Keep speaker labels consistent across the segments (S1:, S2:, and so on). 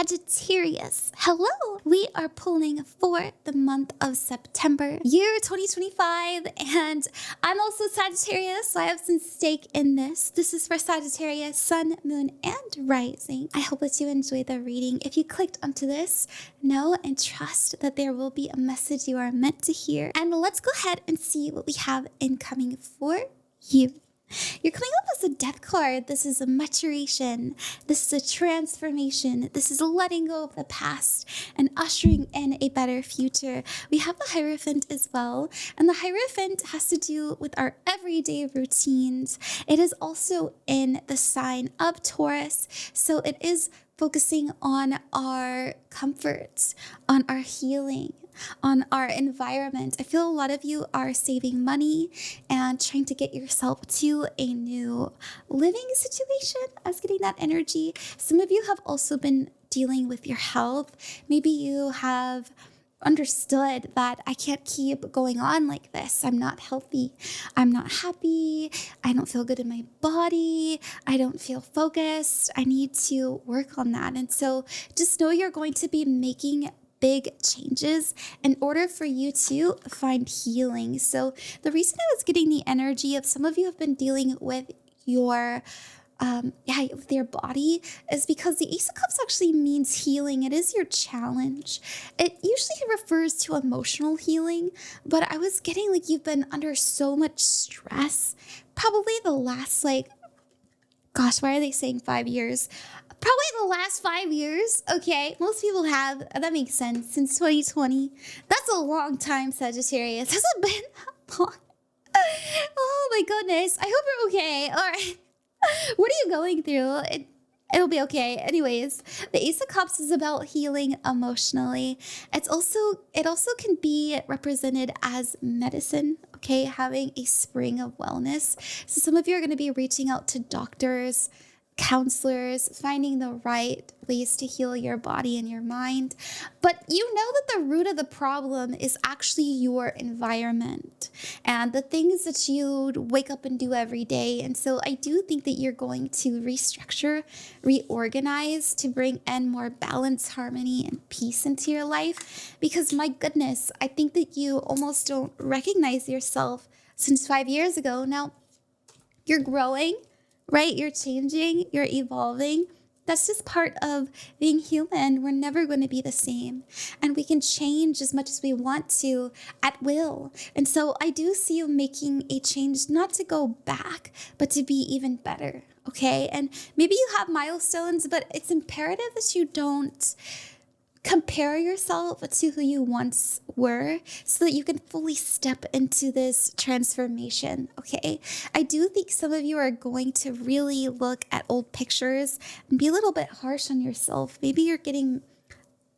S1: Sagittarius. Hello. We are pulling for the month of September, year 2025, and I'm also Sagittarius, so I have some stake in this. This is for Sagittarius, Sun, Moon, and Rising. I hope that you enjoyed the reading. If you clicked onto this, know and trust that there will be a message you are meant to hear. And let's go ahead and see what we have incoming for you. You're coming up as a death card. This is a maturation. This is a transformation. This is letting go of the past and ushering in a better future. We have the Hierophant as well. And the Hierophant has to do with our everyday routines. It is also in the sign of Taurus. So it is focusing on our comforts, on our healing, on our environment. I feel a lot of you are saving money and trying to get yourself to a new living situation. I was getting that energy. Some of you have also been dealing with your health. Maybe you have understood that I can't keep going on like this. I'm not healthy. I'm not happy. I don't feel good in my body. I don't feel focused. I need to work on that. And so just know you're going to be making big changes in order for you to find healing. So the reason I was getting the energy of some of you have been dealing with your with your body is because the Ace of Cups actually means healing. It is your challenge. It usually refers to emotional healing, but I was getting like you've been under so much stress, probably the last why are they saying 5 years? Probably the last 5 years, okay? Most people have, that makes sense, since 2020. That's a long time, Sagittarius. Has it been that long? Oh my goodness, I hope you're okay. All right. What are you going through? It'll be okay. Anyways, the Ace of Cups is about healing emotionally. It also can be represented as medicine, okay? Having a spring of wellness. So some of you are going to be reaching out to doctors, counselors, finding the right ways to heal your body and your mind. But you know that the root of the problem is actually your environment and the things that you wake up and do every day. And so I do think that you're going to restructure, reorganize to bring in more balance, harmony, and peace into your life. Because my goodness, I think that you almost don't recognize yourself since 5 years ago. Now, you're growing, right? You're changing, you're evolving. That's just part of being human. We're never going to be the same. And we can change as much as we want to at will. And so I do see you making a change, not to go back, but to be even better, okay? And maybe you have milestones, but it's imperative that you don't compare yourself to who you once were so that you can fully step into this transformation, okay? I do think some of you are going to really look at old pictures and be a little bit harsh on yourself. Maybe you're getting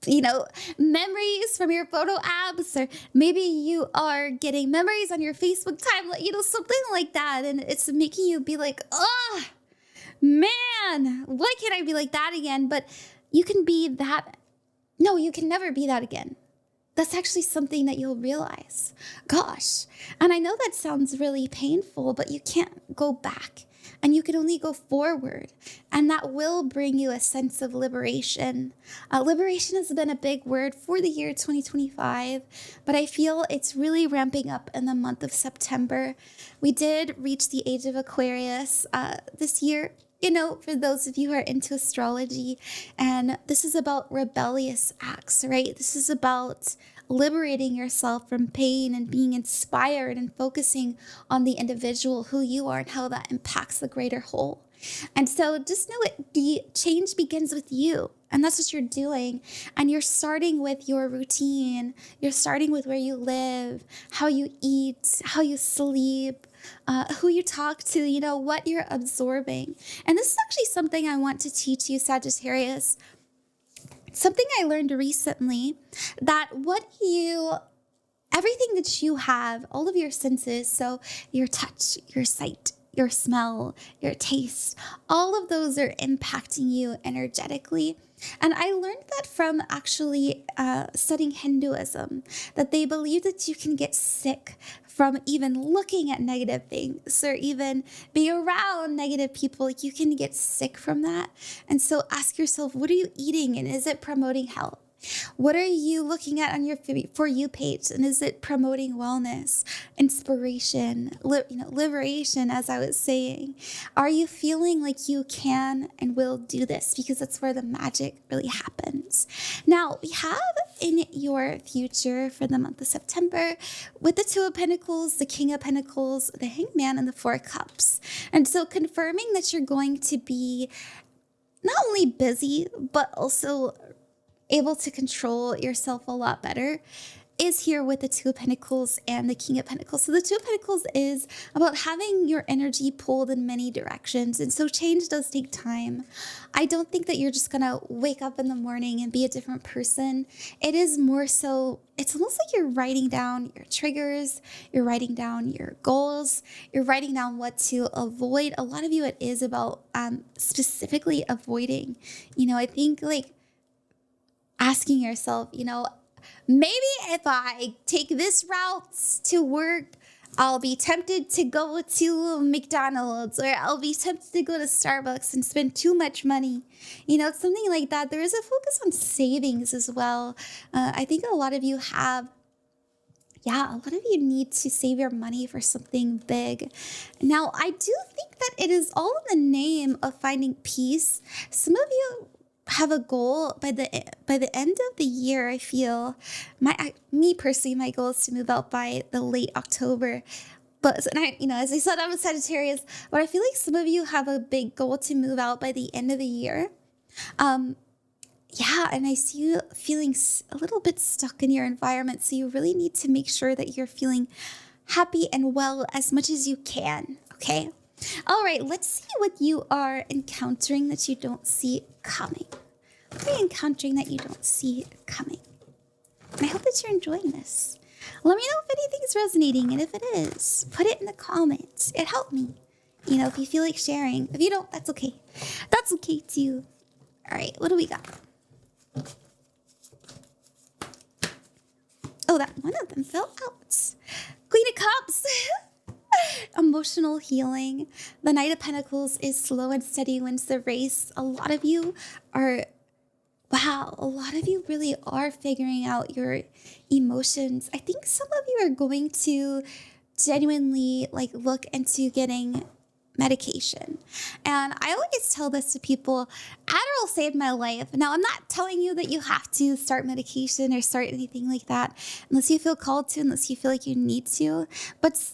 S1: memories from your photo apps, or maybe you are getting memories on your Facebook timeline, something like that. And it's making you be like, oh, man, why can't I be like that again? But you can be that. No, you can never be that again. That's actually something that you'll realize. Gosh. And I know that sounds really painful, but you can't go back and you can only go forward. And that will bring you a sense of liberation. Liberation has been a big word for the year 2025, but I feel it's really ramping up in the month of September. We did reach the age of Aquarius this year. For those of you who are into astrology, and this is about rebellious acts, right? This is about liberating yourself from pain and being inspired and focusing on the individual, who you are, and how that impacts the greater whole. And so just know the change begins with you. And that's what you're doing. And you're starting with your routine. You're starting with where you live, how you eat, how you sleep, who you talk to, what you're absorbing. And this is actually something I want to teach you, Sagittarius. Something I learned recently, that everything that you have, all of your senses, so your touch, your sight, your smell, your taste, all of those are impacting you energetically. And I learned that from actually studying Hinduism, that they believe that you can get sick from even looking at negative things or even be around negative people. Like, you can get sick from that. And so ask yourself, what are you eating, and is it promoting health? What are you looking at on your For You page, and is it promoting wellness, inspiration, liberation, as I was saying? Are you feeling like you can and will do this? Because that's where the magic really happens. Now, we have in your future for the month of September with the Two of Pentacles, the King of Pentacles, the Hangman, and the Four of Cups. And so confirming that you're going to be not only busy, but also able to control yourself a lot better is here with the Two of Pentacles and the King of Pentacles. So the Two of Pentacles is about having your energy pulled in many directions. And so change does take time. I don't think that you're just going to wake up in the morning and be a different person. It is more so, it's almost like you're writing down your triggers, you're writing down your goals, you're writing down what to avoid. A lot of you, it is about specifically avoiding. I think like asking yourself, maybe if I take this route to work, I'll be tempted to go to McDonald's, or I'll be tempted to go to Starbucks and spend too much money. It's something like that. There is a focus on savings as well. I think a lot of you need to save your money for something big. Now, I do think that it is all in the name of finding peace. Some of you have a goal by the end of the year. I feel me personally, my goal is to move out by the late October. But as I said, I'm a Sagittarius, but I feel like some of you have a big goal to move out by the end of the year. And I see you feeling a little bit stuck in your environment. So you really need to make sure that you're feeling happy and well as much as you can. Okay. All right, let's see what you are encountering that you don't see coming. What are you encountering that you don't see coming? And I hope that you're enjoying this. Let me know if anything's resonating, and if it is, put it in the comments. It helped me. If you feel like sharing. If you don't, that's okay. That's okay too. All right, what do we got? Oh, that one of them fell out. Queen of Cups. Emotional healing. The Knight of Pentacles is slow and steady wins the race. A lot of you really are figuring out your emotions. I think some of you are going to genuinely look into getting medication. And I always tell this to people, Adderall saved my life. Now, I'm not telling you that you have to start medication or start anything like that unless you feel called to, unless you feel like you need to.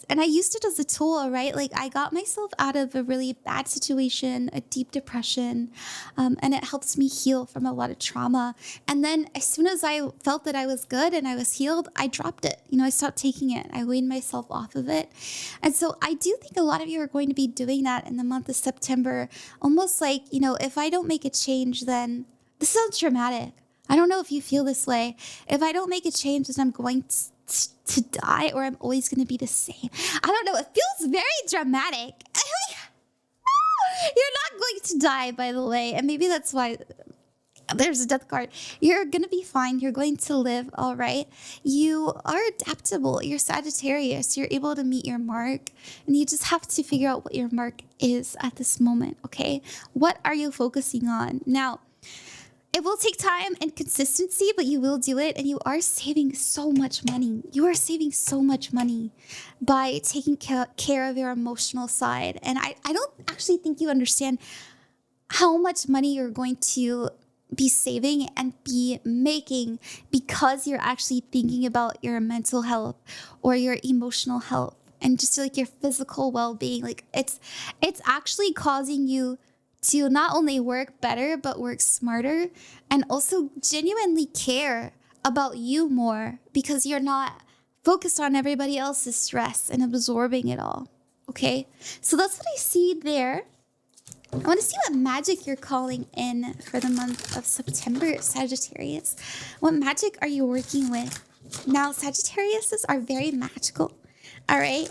S1: And I used it as a tool, right? I got myself out of a really bad situation, a deep depression, and it helps me heal from a lot of trauma. And then as soon as I felt that I was good and I was healed, I dropped it. I stopped taking it. I weaned myself off of it. And so I do think a lot of you are going to be doing that in the month of September, almost like, if I don't make a change, then this sounds dramatic. I don't know if you feel this way. If I don't make a change, then I'm going to die, or I'm always going to be the same. I don't know. It feels very dramatic. You're not going to die, by the way. And maybe that's why there's a death card. You're going to be fine. You're going to live all right. You are adaptable. You're Sagittarius. You're able to meet your mark. And you just have to figure out what your mark is at this moment, okay? What are you focusing on? Now, it will take time and consistency, but you will do it. And you are saving so much money. You are saving so much money by taking care of your emotional side. And I don't actually think you understand how much money you're going to be saving and be making because you're actually thinking about your mental health or your emotional health and just your physical well-being. It's actually causing you to not only work better, but work smarter, and also genuinely care about you more because you're not focused on everybody else's stress and absorbing it all. Okay, so that's what I see there. I want to see what magic you're calling in for the month of September, Sagittarius. What magic are you working with? Now, Sagittariuses are very magical, all right?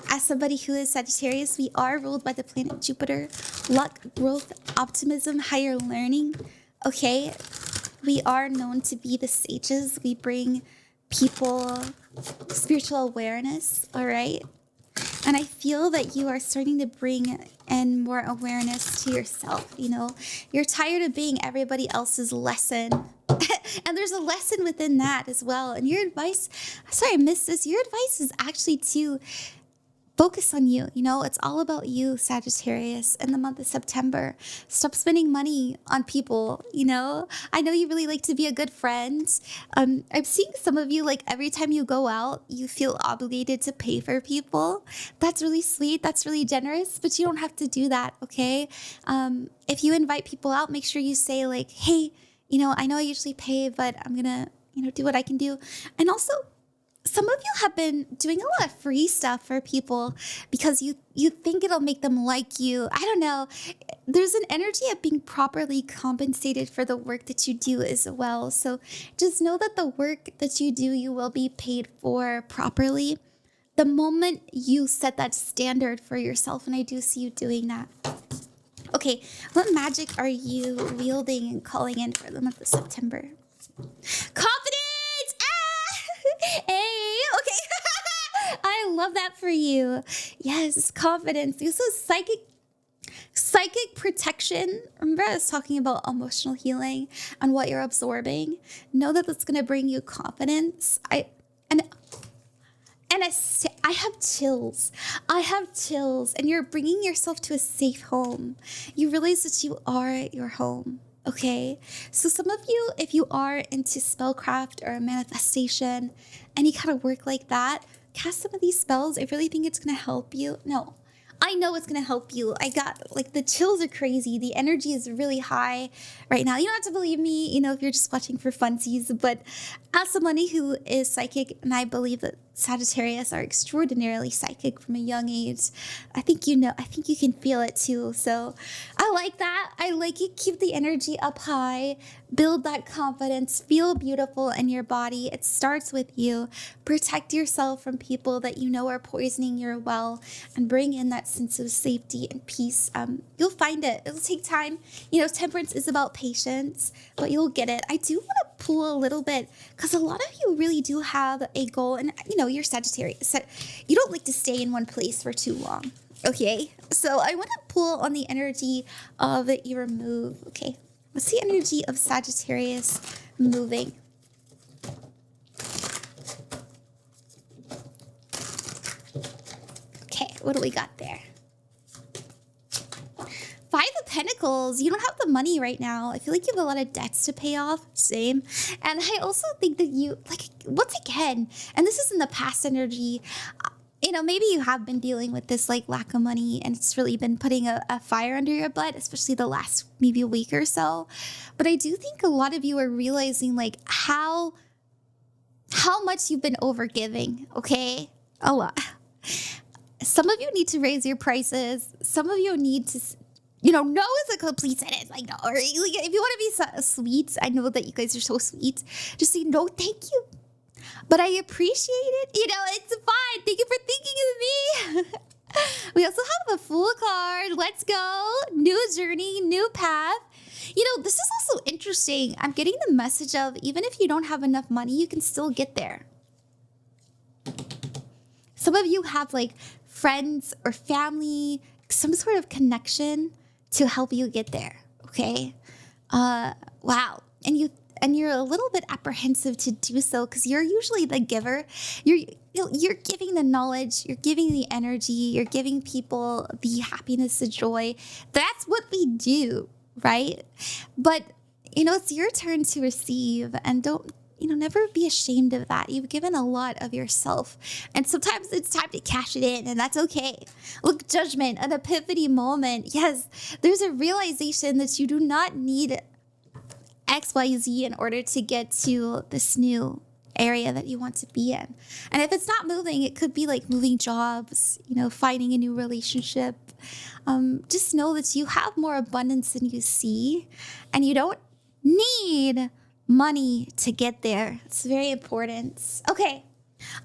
S1: As somebody who is Sagittarius, we are ruled by the planet Jupiter. Luck, growth, optimism, higher learning. okay? We are known to be the sages. We bring people spiritual awareness, all right? And I feel that you are starting to bring in more awareness to yourself, you know? You're tired of being everybody else's lesson. And there's a lesson within that as well. And your advice, sorry, I missed this. Your advice is actually to focus on you. You know, it's all about you, Sagittarius, in the month of September. Stop spending money on people, you know? I know you really like to be a good friend. I'm seeing some of you, like, every time you go out, you feel obligated to pay for people. That's really sweet. That's really generous, but you don't have to do that, okay? If you invite people out, make sure you say, like, hey, you know, I know I usually pay, but I'm gonna, you know, do what I can do. And also, some of you have been doing a lot of free stuff for people because you think it'll make them like you. I don't know. There's an energy of being properly compensated for the work that you do as well. So just know that the work that you do, you will be paid for properly the moment you set that standard for yourself. And I do see you doing that. Okay, what magic are you wielding and calling in for the month of September? Confidence! Hey, okay. I love that for you. Yes, confidence. This is psychic protection. Remember I was talking about emotional healing and what you're absorbing. Know that that's going to bring you confidence. I have chills. I have chills. And you're bringing yourself to a safe home. You realize that you are at your home. Okay, so some of you, if you are into spellcraft or manifestation, any kind of work like that, cast some of these spells. I really think it's going to help you. No, I know it's going to help you. I got, like, the chills are crazy. The energy is really high right now. You don't have to believe me, you know, if you're just watching for funsies, but as somebody who is psychic, and I believe that Sagittarius are extraordinarily psychic from a young age, I think you can feel it too. So I like that. I like it. Keep the energy up high, build that confidence, feel beautiful in your body. It starts with you. Protect yourself from people that you know are poisoning your well, and bring in that sense of safety and peace. You'll find it. It'll take time. You know, temperance is about patience, but you'll get it. I do want to pull a little bit because a lot of you really do have a goal, and you know, you're Sagittarius. So you don't like to stay in one place for too long. Okay, so I want to pull on the energy of your move. Okay, what's the energy of Sagittarius moving? Okay, what do we got there? Five of Pentacles. You don't have the money right now. I feel like you have a lot of debts to pay off. Same. And I also think that you, like, once again, and this is in the past energy, you know, maybe you have been dealing with this, like, lack of money, and it's really been putting a fire under your butt, especially the last maybe a week or so. But I do think a lot of you are realizing, like, how much you've been overgiving, okay? A lot. Some of you need to raise your prices. Some of you need to, you know, no is a complete sentence. Like, no, or, like, if you want to be sweet, I know that you guys are so sweet. Just say, no, thank you, but I appreciate it. You know, it's fine. Thank you for thinking of me. We also have a Fool card. Let's go. New journey, new path. You know, this is also interesting. I'm getting the message of, even if you don't have enough money, you can still get there. Some of you have, like, friends or family, some sort of connection to help you get there. Okay. Wow. And you're a little bit apprehensive to do so because you're usually the giver. You're giving the knowledge, you're giving the energy, you're giving people the happiness, the joy. That's what we do, right? But, you know, it's your turn to receive, and don't, you know, never be ashamed of that. You've given a lot of yourself, and sometimes it's time to cash it in, and that's okay. Look, judgment, an epiphany moment. Yes, there's a realization that you do not need XYZ in order to get to this new area that you want to be in. And if it's not moving, it could be like moving jobs, you know, finding a new relationship. Just know that you have more abundance than you see, and you don't need money to get there. It's very important. Okay,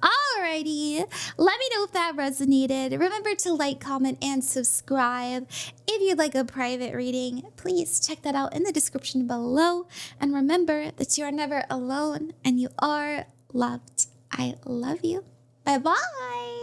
S1: Alrighty, let me know if that resonated. Remember to like, comment, and subscribe. If you'd like a private reading, please check that out in the description below. And remember that you are never alone and you are loved. I love you. Bye-bye.